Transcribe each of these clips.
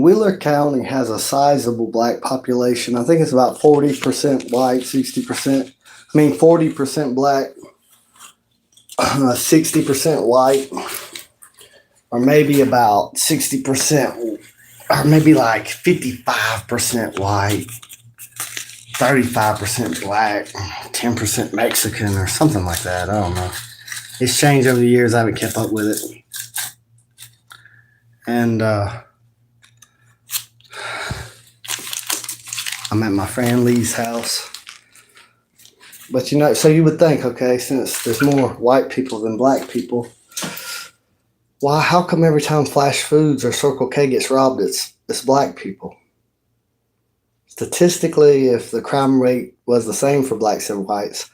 Wheeler County has a sizable black population. I think it's about 40% white, 60%. 40% black, 60% white, or maybe about 60%, or maybe like 55% white, 35% black, 10% Mexican, or something like that. I don't know. It's changed over the years. I haven't kept up with it. And I'm at my friend Lee's house. But so you would think, okay, since there's more white people than black people, how come every time Flash Foods or Circle K gets robbed, it's black people? Statistically, if the crime rate was the same for blacks and whites,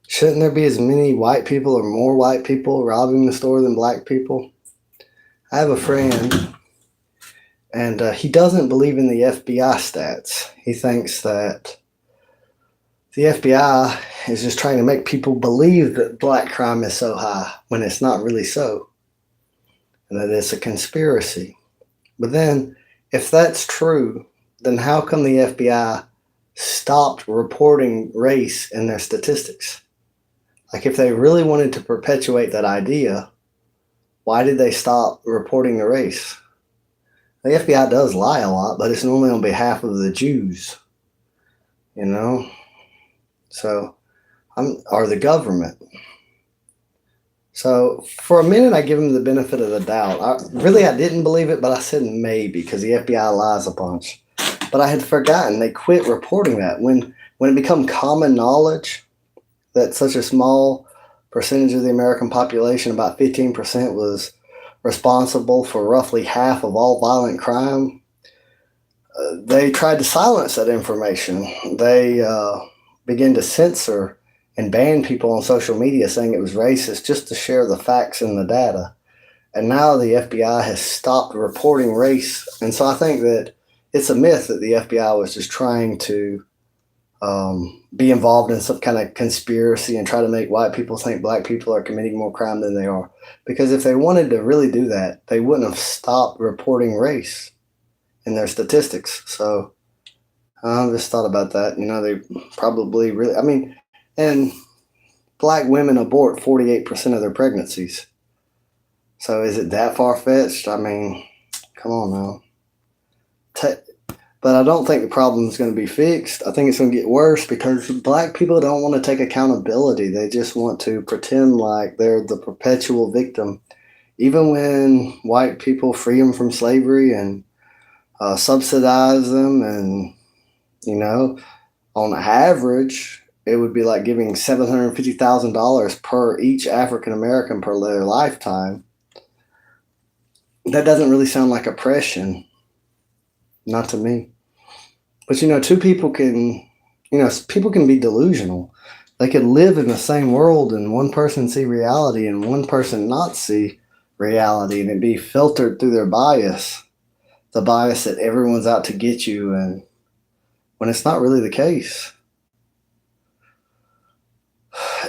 shouldn't there be as many white people or more white people robbing the store than black people? I have a friend, and he doesn't believe in the FBI stats. He thinks that the FBI is just trying to make people believe that black crime is so high when it's not really so, and that it's a conspiracy. But then, if that's true, then how come the FBI stopped reporting race in their statistics? Like, if they really wanted to perpetuate that idea, why did they stop reporting the race? The FBI does lie a lot, but it's normally on behalf of the Jews, So, or the government. So for a minute, I give them the benefit of the doubt. I didn't believe it, but I said maybe because the FBI lies a bunch. But I had forgotten they quit reporting that when it became common knowledge that such a small percentage of the American population, about 15%, was responsible for roughly half of all violent crime. They tried to silence that information. They began to censor and ban people on social media saying it was racist just to share the facts and the data. And now the FBI has stopped reporting race. And so I think that it's a myth that the FBI was just trying to be involved in some kind of conspiracy and try to make white people think black people are committing more crime than they are. Because if they wanted to really do that, they wouldn't have stopped reporting race in their statistics. So I just thought about that. They probably really, and black women abort 48% of their pregnancies. So is it that far-fetched? Come on now. But I don't think the problem is going to be fixed. I think it's going to get worse because black people don't want to take accountability. They just want to pretend like they're the perpetual victim. Even when white people free them from slavery and subsidize them, and, on average, it would be like giving $750,000 per each African American per their lifetime. That doesn't really sound like oppression. Not to me. But two people can be delusional. They could live in the same world and one person see reality and one person not see reality, and it be filtered through their bias. The bias that everyone's out to get you, and when it's not really the case.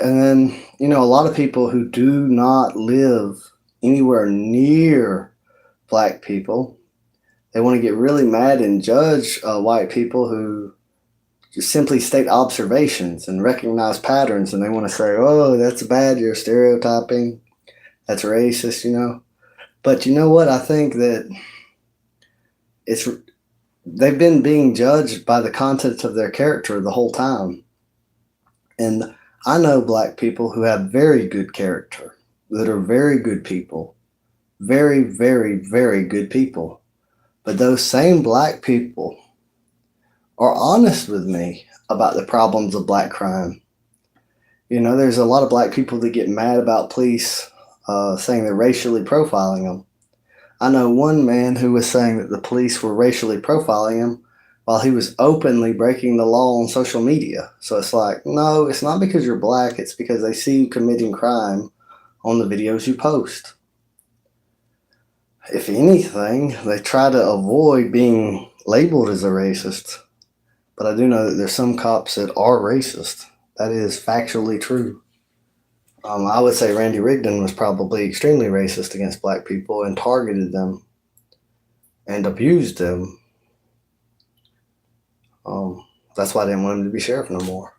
And then, a lot of people who do not live anywhere near black people, they want to get really mad and judge white people who just simply state observations and recognize patterns. And they want to say, oh, that's bad, you're stereotyping, that's racist, But you know what? I think that they've been being judged by the content of their character the whole time. And I know black people who have very good character, that are very good people, very, very, very good people. But those same black people are honest with me about the problems of black crime. There's a lot of black people that get mad about police saying they're racially profiling them. I know one man who was saying that the police were racially profiling him while he was openly breaking the law on social media. So it's like, no, it's not because you're black, it's because they see you committing crime on the videos you post. If anything, they try to avoid being labeled as a racist. But I do know that there's some cops that are racist. That is factually true. I would say Randy Rigdon was probably extremely racist against black people and targeted them. and abused him. That's why I didn't want him to be sheriff no more.